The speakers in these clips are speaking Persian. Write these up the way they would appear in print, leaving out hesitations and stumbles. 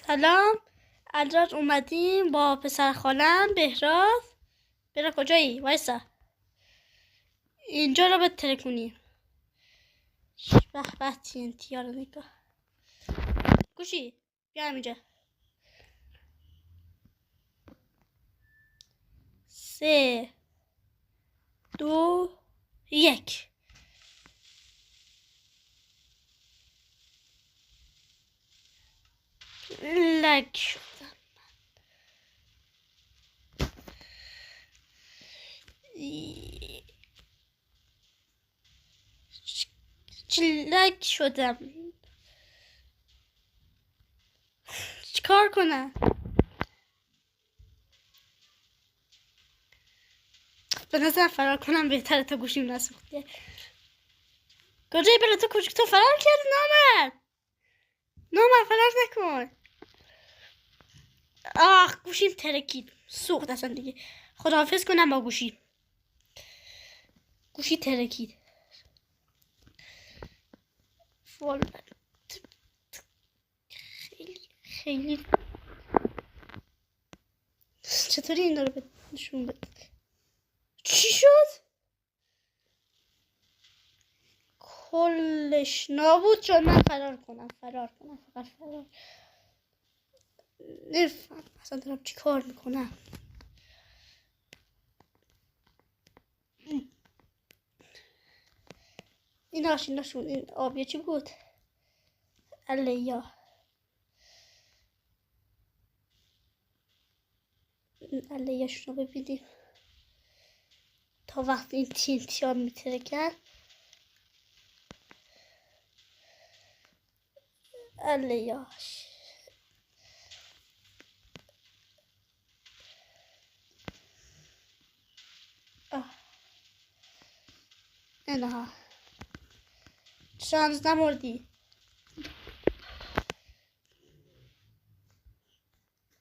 سلام. الان اومدیم با پسر خالم بهراز. برا کجایی؟ وایسا اینجا رو بترکونیم. به به TNT رو نگاه. گوشی بیا اینجا. 3 2 1. لک شدم. لک شدم. چیکار کنم؟ به نظر فرار کنم بهتره تا گوشیم نسوخته. کجایی برای تو فرار کردی؟ نامرد فرار نکن. گوشیم ترکید، سوخت اصلا دیگه. خداحافظ کنم با گوشی ترکید. خیلی چطوری این رو نشون بده؟ چی شد؟ کلش نابود شد. من فرار کنم فقط فرار. نفهم اصلا دارم چی کار میکنم. ایناشون این آبیه چی بود؟ علیا علیه‌شون رو ببینیم تا وقتی این TNT ها میترکن. علیه‌اش اینها شانس نمردی.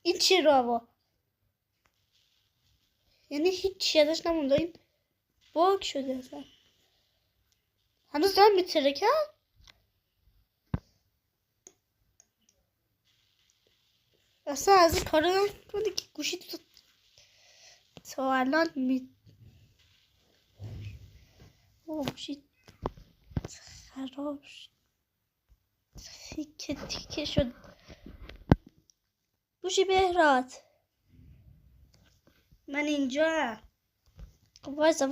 این چی رو یعنی هیچ ازش نمونده. این باگ شده اصلا. هنوز دارم میترکن. اصلا از این کارا نکنی که گوشی تا الان گوشی خراب شد. تیکه شد. گوشی بهراز من اینجا. وایسا